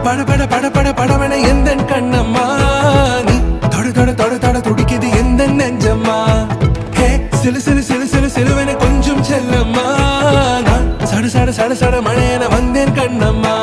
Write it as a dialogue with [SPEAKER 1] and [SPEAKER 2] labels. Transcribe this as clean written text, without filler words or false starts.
[SPEAKER 1] பட பட பட பட படவன எந்த கண்ணம்மா நீ தொட தொட தொட தொட துடிக்குது எந்த நெஞ்சம்மா ஹே சிலு சிலு சிலு சிலு சிலுவன கொஞ்சம் செல்லம்மா நான் சட சட சட சட மழையன வந்தேன் கண்ணம்மா